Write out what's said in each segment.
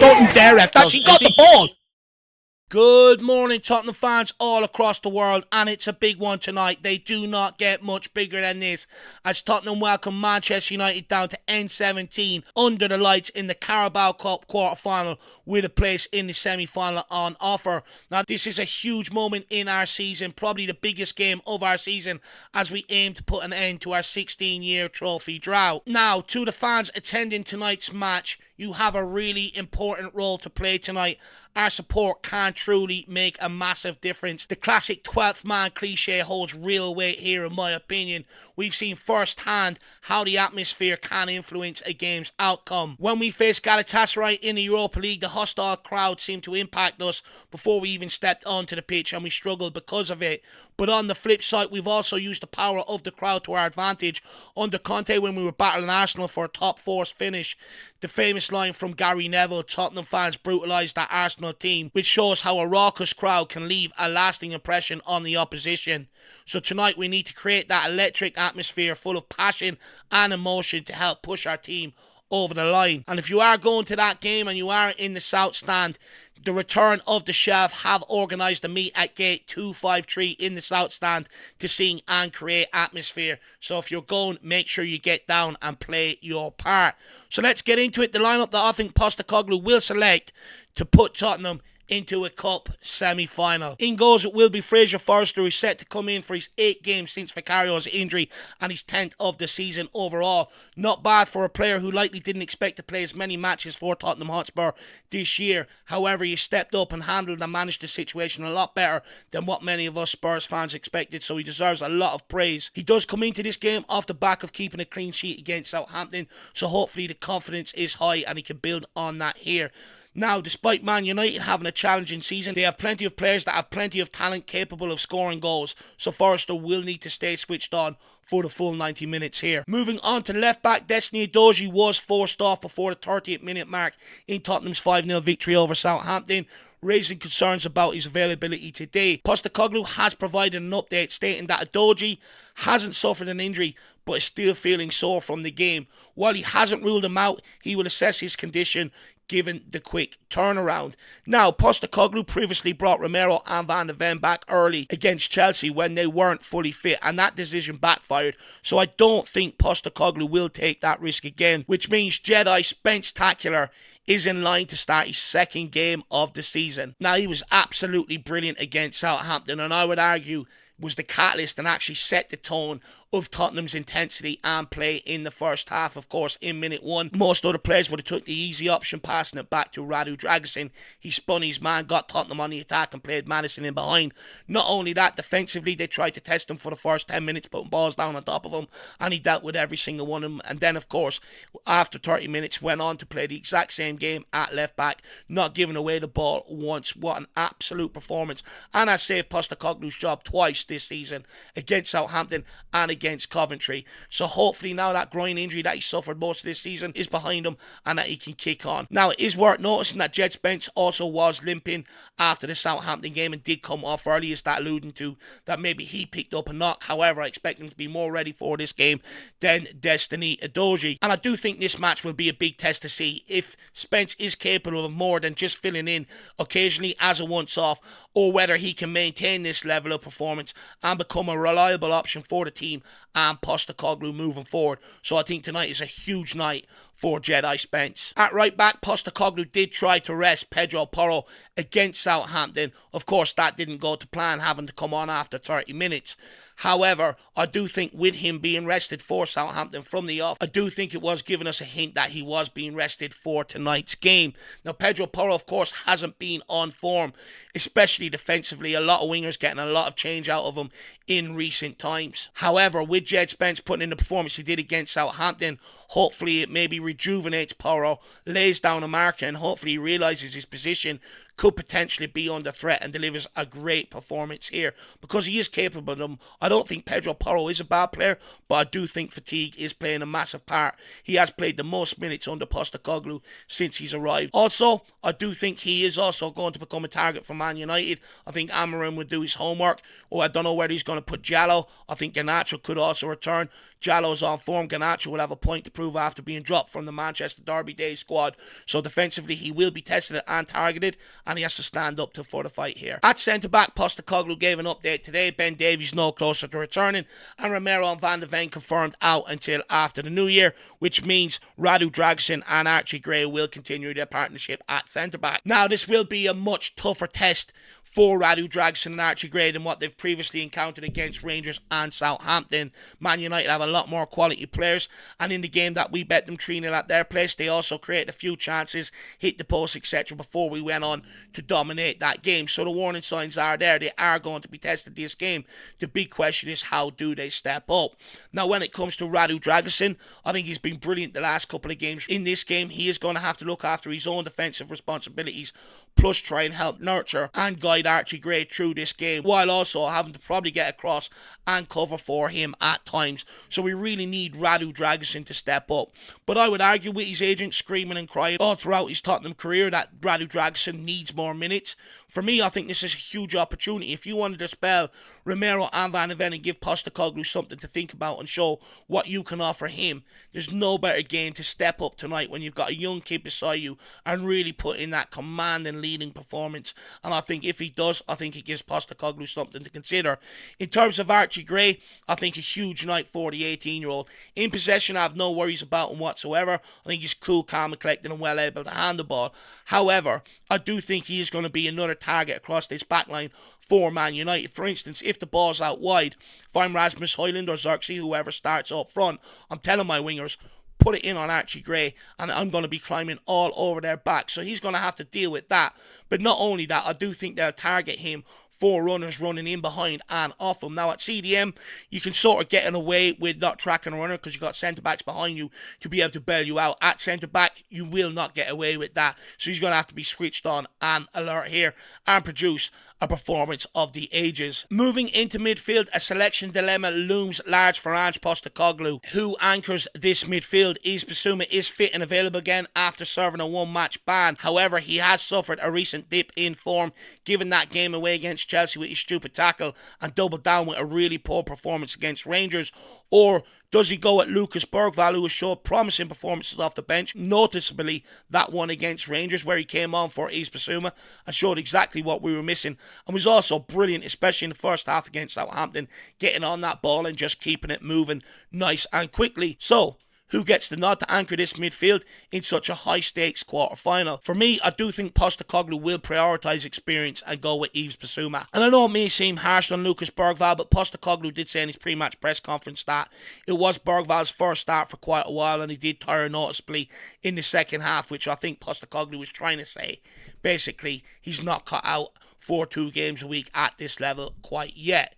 Don't you dare, ref. That's he got the ball. Good morning, Tottenham fans all across the world, and it's a big one tonight. They do not get much bigger than this, as Tottenham welcome Manchester United down to N17 under the lights in the Carabao Cup quarter-final with a place in the semi-final on offer. Now, this is a huge moment in our season, probably the biggest game of our season, as we aim to put an end to our 16-year trophy drought. Now, to the fans attending tonight's match, you have a really important role to play tonight. Our support can truly make a massive difference. The classic 12th man cliche holds real weight here, in my opinion. We've seen firsthand how the atmosphere can influence a game's outcome. When we faced Galatasaray in the Europa League, the hostile crowd seemed to impact us before we even stepped onto the pitch, and we struggled because of it. But on the flip side, we've also used the power of the crowd to our advantage. Under Conte, when we were battling Arsenal for a top four finish, the famous line from Gary Neville, Tottenham fans brutalised that Arsenal team, which shows how a raucous crowd can leave a lasting impression on the opposition. So tonight we need to create that electric atmosphere full of passion and emotion to help push our team over the line. And if you are going to that game and you are in the South Stand, the return of the Chef have organised a meet at gate 253 in the South Stand to sing and create atmosphere. So if you're going, make sure you get down and play your part. So let's get into it. The lineup that I think Postecoglou will select to put Tottenham into a cup semi-final. In goals, it will be Fraser Forster, who's set to come in for his 8th game since Vicario's injury and his 10th of the season overall. Not bad for a player who likely didn't expect to play as many matches for Tottenham Hotspur this year. However, he stepped up and handled and managed the situation a lot better than what many of us Spurs fans expected, so he deserves a lot of praise. He does come into this game off the back of keeping a clean sheet against Southampton, so hopefully the confidence is high and he can build on that here. Now, despite Man United having a challenging season, they have plenty of players that have plenty of talent capable of scoring goals, so Forrester will need to stay switched on for the full 90 minutes here. Moving on to left-back, Destiny Udogie was forced off before the 30th minute mark in Tottenham's 5-0 victory over Southampton, raising concerns about his availability today. Postecoglou has provided an update stating that Udogie hasn't suffered an injury but is still feeling sore from the game. While he hasn't ruled him out, he will assess his condition given the quick turnaround. Now, Postecoglou previously brought Romero and Van de Ven back early against Chelsea when they weren't fully fit, and that decision backfired, so I don't think Postecoglou will take that risk again, which means Jedi Spence Tacular is in line to start his 2nd game of the season. Now, he was absolutely brilliant against Southampton, and I would argue was the catalyst and actually set the tone of Tottenham's intensity and play in the first half. Of course, in minute 1, most other players would have took the easy option, passing it back to Radu Dragusin. He spun his man, got Tottenham on the attack and played Maddison in behind. Not only that, defensively they tried to test him for the first 10 minutes, putting balls down on top of him, and he dealt with every single one of them. And then, of course, after 30 minutes, went on to play the exact same game at left back, not giving away the ball once. What an absolute performance. And has saved Postecoglou's job twice this season, against Southampton and against Coventry. So hopefully now that groin injury that he suffered most of this season is behind him and that he can kick on. Now, it is worth noticing that Jed Spence also was limping after the Southampton game and did come off early. Is that alluding to that maybe he picked up a knock? However, I expect him to be more ready for this game than Destiny Udogie. And I do think this match will be a big test to see if Spence is capable of more than just filling in occasionally as a once-off, or whether he can maintain this level of performance and become a reliable option for the team and Postecoglou moving forward. So I think tonight is a huge night for Jedi Spence. At right back, Postecoglou did try to rest Pedro Porro against Southampton. Of course, that didn't go to plan, having to come on after 30 minutes. However, I do think with him being rested for Southampton from the off, I do think it was giving us a hint that he was being rested for tonight's game. Now, Pedro Porro, of course, hasn't been on form, especially defensively. A lot of wingers getting a lot of change out of him in recent times. However, with Jed Spence putting in the performance he did against Southampton, hopefully it maybe rejuvenates Porro, lays down a marker, and hopefully he realises his position could potentially be under threat and delivers a great performance here, because he is capable of them. I don't think Pedro Porro is a bad player, but I do think fatigue is playing a massive part. He has played the most minutes under Postecoglou since he's arrived. Also, I do think he is also going to become a target for Man United. I think Amarim would do his homework. I don't know where he's going to put Jallo. I think Garnacho could also return. Jallo's on form. Garnacho will have a point to prove after being dropped from the Manchester Derby Day squad. So defensively, he will be tested and targeted, and he has to stand up for the fight here. At centre-back, Postecoglou gave an update today. Ben Davies no closer to returning, and Romero and Van de Ven confirmed out until after the new year, which means Radu Dragusin and Archie Gray will continue their partnership at centre-back. Now, this will be a much tougher test for Radu Dragusin and Archie Gray than what they've previously encountered against Rangers and Southampton. Man United have a lot more quality players, and in the game that we bet them 3-0 at their place, they also created a few chances, hit the post, etc. before we went on to dominate that game. So the warning signs are there. They are going to be tested this game. The big question is, how do they step up? Now, when it comes to Radu Dragusin, I think he's been brilliant the last couple of games. In this game, he is going to have to look after his own defensive responsibilities, plus try and help nurture and guide Archie Gray through this game, while also having to probably get across and cover for him at times. So we really need Radu Dragusin to step up. But I would argue with his agent screaming and crying all throughout his Tottenham career that Radu Dragusin needs more minutes. For me, I think this is a huge opportunity. If you wanted to spell Romero and Van de Ven and give Postecoglou something to think about and show what you can offer him, there's no better game to step up tonight when you've got a young kid beside you and really put in that command and leading performance. And I think if he does, I think it gives Postecoglou something to consider. In terms of Archie Gray, I think a huge night for the 18-year-old. In possession, I have no worries about him whatsoever. I think he's cool, calm and collected and well able to hand the ball. However, I do think he is going to be another target across this backline for Man United. For instance, if the ball's out wide, if I'm Rasmus Højlund or Xerxes, whoever starts up front, I'm telling my wingers, put it in on Archie Gray, and I'm going to be climbing all over their back. So he's going to have to deal with that. But not only that, I do think they'll target him for runners running in behind and off him. Now at CDM, you can sort of get in away with not tracking a runner because you've got centre-backs behind you to be able to bail you out. At centre-back, you will not get away with that. So he's going to have to be switched on and alert here and produce a performance of the ages. Moving into midfield, a selection dilemma looms large for Ange Postecoglou. Who anchors this midfield? Bissouma is fit and available again after serving a one-match ban. However, he has suffered a recent dip in form, given that game away against Chelsea with his stupid tackle and doubled down with a really poor performance against Rangers. Or does he go at Lucas Bergvall, who has showed promising performances off the bench, noticeably that one against Rangers where he came on for Bissouma and showed exactly what we were missing, and was also brilliant, especially in the first half against Southampton, getting on that ball and just keeping it moving nice and quickly. So, who gets the nod to anchor this midfield in such a high-stakes quarter-final? For me, I do think Postecoglou will prioritise experience and go with Bissouma. And I know it may seem harsh on Lucas Bergvall, but Postecoglou did say in his pre-match press conference that it was Bergvall's first start for quite a while, and he did tire noticeably in the second half, which I think Postecoglou was trying to say. Basically, he's not cut out for 2 games a week at this level quite yet.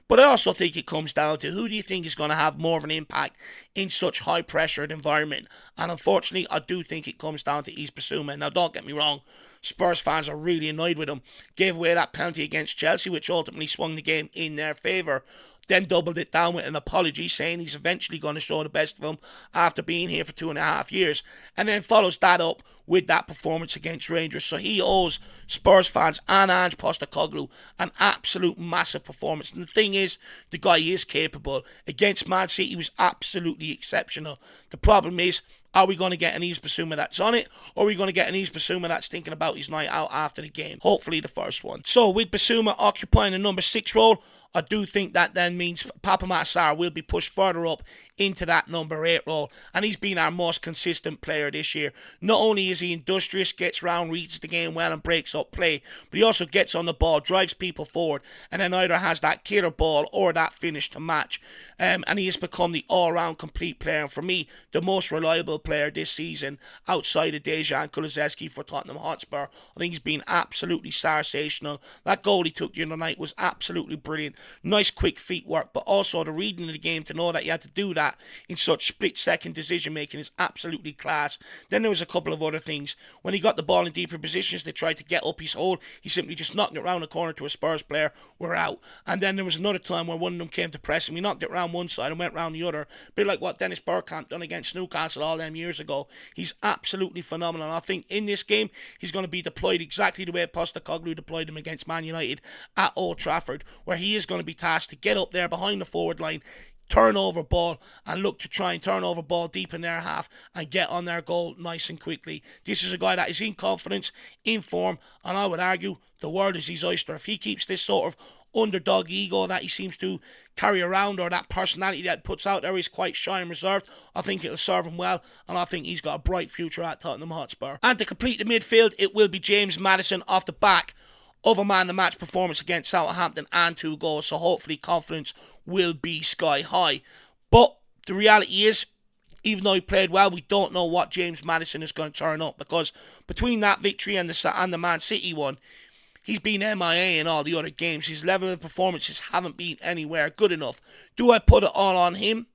But I also think it comes down to who do you think is going to have more of an impact in such high-pressured environment. And unfortunately, I do think it comes down to Bissouma. Now, don't get me wrong, Spurs fans are really annoyed with him. Gave away that penalty against Chelsea, which ultimately swung the game in their favour. Then doubled it down with an apology, saying he's eventually going to show the best of him after being here for 2.5 years. And then follows that up with that performance against Rangers. So he owes Spurs fans and Ange Postecoglou an absolute massive performance. And the thing is, the guy is capable. Against Man City, he was absolutely exceptional. The problem is, are we going to get an Bissouma that's on it? Or are we going to get an Bissouma that's thinking about his night out after the game? Hopefully the first one. So with Bissouma occupying the number 6 role, I do think that then means Papa Sarr will be pushed further up into that number 8 role, and he's been our most consistent player this year. Not only is he industrious, gets round, reads the game well and breaks up play, but he also gets on the ball, drives people forward, and then either has that killer ball or that finish to match. And he has become the all-round complete player, and for me, the most reliable player this season outside of Dejan Kulusevski for Tottenham Hotspur. I think he's been absolutely sensational. That goal he took the other night was absolutely brilliant. Nice quick feet work, but also the reading of the game to know that you had to do that in such split-second decision-making is absolutely class. Then there was a couple of other things. When he got the ball in deeper positions, they tried to get up his hole. He simply just knocked it around the corner to a Spurs player. We're out. And then there was another time where one of them came to press him. He knocked it around one side and went round the other. A bit like what Dennis Bergkamp done against Newcastle all them years ago. He's absolutely phenomenal. I think in this game, he's going to be deployed exactly the way Postecoglou deployed him against Man United at Old Trafford, where he is going to be tasked to get up there behind the forward line, turnover ball and look to try and turn over ball deep in their half and get on their goal nice and quickly. This is a guy that is in confidence, in form, and I would argue the world is his oyster. If he keeps this sort of underdog ego that he seems to carry around, or that personality that puts out there, he's quite shy and reserved, I think it'll serve him well, and I think he's got a bright future at Tottenham Hotspur. And to complete the midfield, it will be James Maddison off the back of a man-of-the-match performance against Southampton and 2 goals, so hopefully confidence will be sky high. But the reality is, even though he played well, we don't know what James Maddison is going to turn up, because between that victory and the Man City one, he's been MIA in all the other games. His level of performances haven't been anywhere good enough. Do I put it all on him?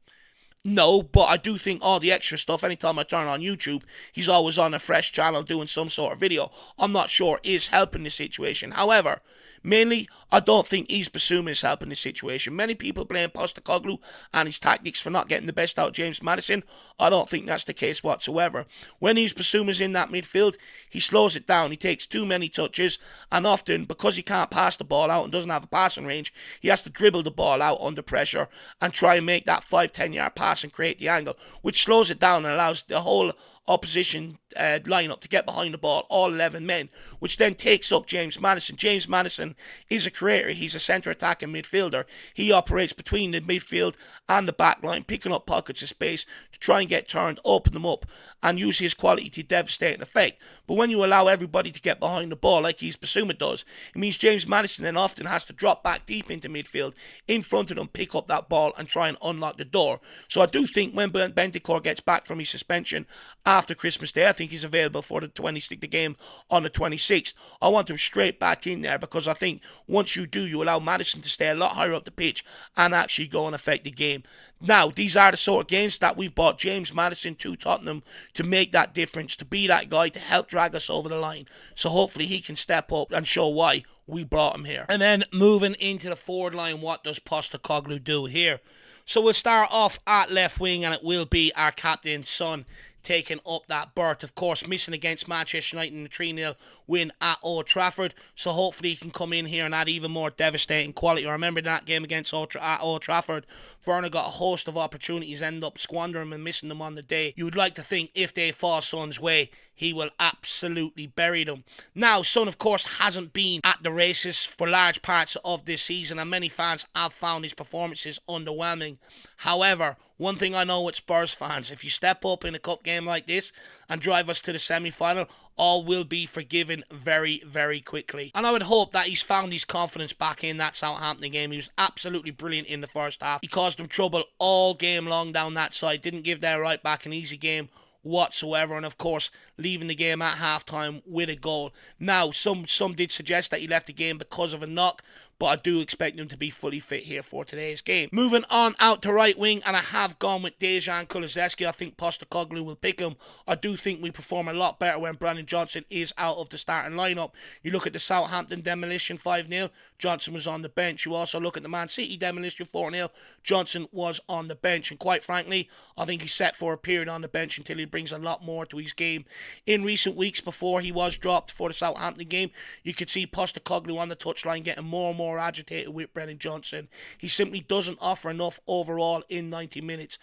No, but I do think all the extra stuff, anytime I turn on YouTube, he's always on a fresh channel doing some sort of video, I'm not sure is helping the situation. However, mainly, I don't think Bissouma is helping the situation. Many people blame Postecoglou and his tactics for not getting the best out of James Maddison. I don't think that's the case whatsoever. When Bissouma's in that midfield, he slows it down. He takes too many touches, and often, because he can't pass the ball out and doesn't have a passing range, he has to dribble the ball out under pressure and try and make that 5-10 yard pass and create the angle, which slows it down and allows the whole opposition lineup to get behind the ball, all 11 men, which then takes up James Maddison. James Maddison is a creator. He's a centre attacking midfielder. He operates between the midfield and the back line, picking up pockets of space to try and get turned, open them up, and use his quality to devastate an effect. But when you allow everybody to get behind the ball like Bissouma does, it means James Maddison then often has to drop back deep into midfield, in front of them, pick up that ball and try and unlock the door. So I do think when Bentancur gets back from his suspension after Christmas Day, I think he's available for the game on the 26th. I want him straight back in there, because I think once you do, you allow Maddison to stay a lot higher up the pitch and actually go and affect the game. Now, these are the sort of games that we've bought James Maddison to Tottenham to make that difference, to be that guy to help drag us over the line. So hopefully he can step up and show why we brought him here. And then moving into the forward line, what does Postecoglou do here? So we'll start off at left wing, and it will be our captain's son taking up that berth. Of course, missing against Manchester United in the 3-0 win at Old Trafford. So hopefully he can come in here and add even more devastating quality. I remember that game against at Old Trafford, Werner got a host of opportunities, ended up squandering them and missing them on the day. You would like to think if they fall Son's way, he will absolutely bury them. Now, Son, of course, hasn't been at the races for large parts of this season, and many fans have found his performances underwhelming. However, one thing I know with Spurs fans, if you step up in a cup game like this and drive us to the semi-final, all will be forgiven very, very quickly. And I would hope that he's found his confidence back in that Southampton game. He was absolutely brilliant in the first half. He caused them trouble all game long down that side. Didn't give their right back an easy game whatsoever, and of course leaving the game at halftime with a goal. Now, some did suggest that he left the game because of a knock, but I do expect him to be fully fit here for today's game. Moving on out to right wing, and I have gone with Dejan Kulusevski. I think Postecoglou will pick him. I do think we perform a lot better when Brandon Johnson is out of the starting lineup. You look at the Southampton demolition 5-0, Johnson was on the bench. You also look at the Man City demolition 4-0, Johnson was on the bench, and quite frankly, I think he's set for a period on the bench until he brings a lot more to his game. In recent weeks before he was dropped for the Southampton game, you could see Postecoglou on the touchline getting more and more agitated with Brennan Johnson. He simply doesn't offer enough overall in 90 minutes.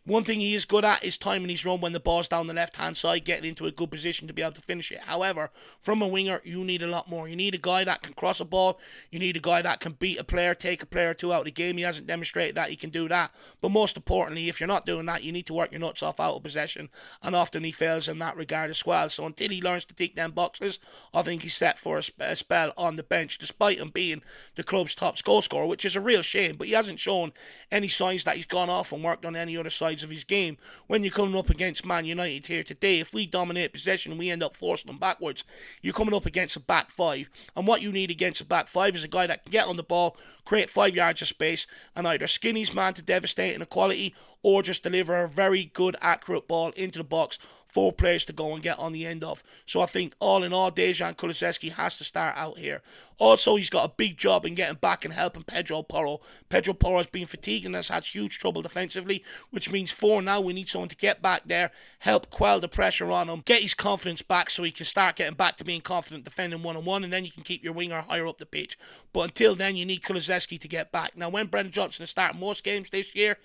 One thing he is good at is timing his run when the ball's down the left-hand side, getting into a good position to be able to finish it. However, from a winger, you need a lot more. You need a guy that can cross a ball. You need a guy that can beat a player, take a player or two out of the game. He hasn't demonstrated that he can do that. But most importantly, if you're not doing that, you need to work your nuts off out of possession. And often he fails in that regard as well. So until he learns to tick them boxes, I think he's set for a spell on the bench, despite him being the club's top goal scorer, which is a real shame. But he hasn't shown any signs that he's gone off and worked on any other side of his game. When you're coming up against Man United here today, if we dominate possession and we end up forcing them backwards, you're coming up against a back five, and what you need against a back five is a guy that can get on the ball, create 5 yards of space, and either skin his man to devastating equality or just deliver a very good accurate ball into the box 4 players to go and get on the end of. So I think all in all, Dejan Kulusevski has to start out here. Also, he's got a big job in getting back and helping Pedro Porro. Pedro Porro has been fatigued and has had huge trouble defensively, which means for now we need someone to get back there, help quell the pressure on him, get his confidence back so he can start getting back to being confident defending one-on-one, and then you can keep your winger higher up the pitch. But until then, you need Kulusevski to get back. Now, when Brendan Johnson has started most games this year,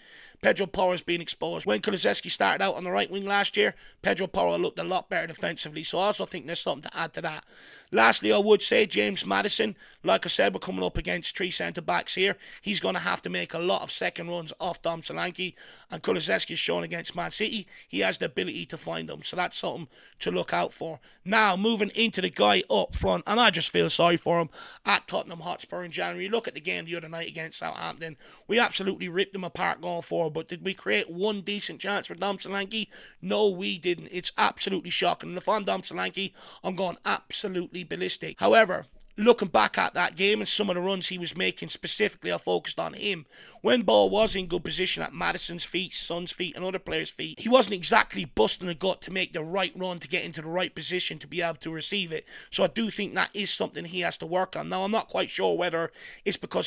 Pedro Porro has been exposed. When Kulusevski started out on the right wing last year, Pedro Porro looked a lot better defensively. So I also think there's something to add to that. Lastly, I would say James Maddison. Like I said, we're coming up against 3 centre-backs here. He's going to have to make a lot of second runs off Dom Solanke. And Kulusevski has shown against Man City, he has the ability to find them. So that's something to look out for. Now, moving into the guy up front, and I just feel sorry for him, at Tottenham Hotspur in January. Look at the game the other night against Southampton. We absolutely ripped them apart going forward, but did we create one decent chance for Dom Solanke? No, we didn't. It's absolutely shocking. And if I'm Dom Solanke, I'm going absolutely ballistic. However, looking back at that game and some of the runs he was making specifically, I focused on him. When ball was in good position at Maddison's feet, Son's feet and other players' feet, he wasn't exactly busting the gut to make the right run to get into the right position to be able to receive it. So I do think that is something he has to work on. Now, I'm not quite sure whether it's because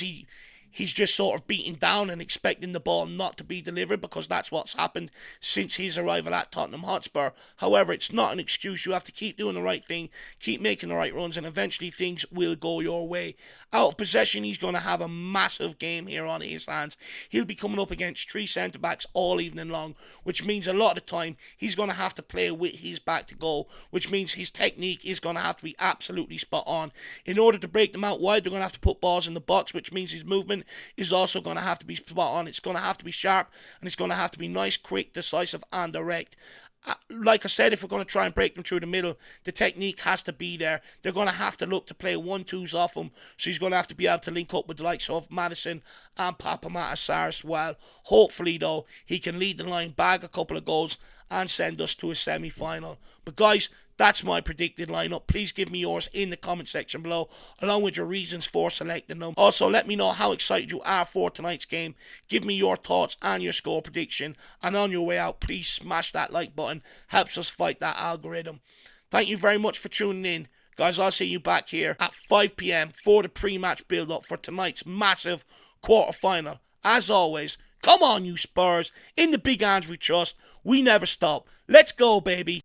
he's just sort of beaten down and expecting the ball not to be delivered, because that's what's happened since his arrival at Tottenham Hotspur. However, it's not an excuse. You have to keep doing the right thing, keep making the right runs, and eventually things will go your way. Out of possession, he's going to have a massive game here on his hands. He'll be coming up against 3 centre-backs all evening long, which means a lot of the time he's going to have to play with his back to goal, which means his technique is going to have to be absolutely spot on. In order to break them out wide, they're going to have to put balls in the box, which means his movement is also going to have to be spot on. It's going to have to be sharp, and it's going to have to be nice, quick, decisive and direct. Like I said, if we're going to try and break them through the middle, the technique has to be there. They're going to have to look to play 1-2s off him, so he's going to have to be able to link up with the likes of Maddison and Papamata Sarr as well. Hopefully, though, he can lead the line, bag a couple of goals and send us to a semi-final. But guys, that's my predicted lineup. Please give me yours in the comment section below, along with your reasons for selecting them. Also, let me know how excited you are for tonight's game. Give me your thoughts and your score prediction. And on your way out, please smash that like button. Helps us fight that algorithm. Thank you very much for tuning in. Guys, I'll see you back here at 5 p.m. for the pre-match build-up for tonight's massive quarter-final. As always, come on you Spurs. In the big hands we trust. We never stop. Let's go, baby.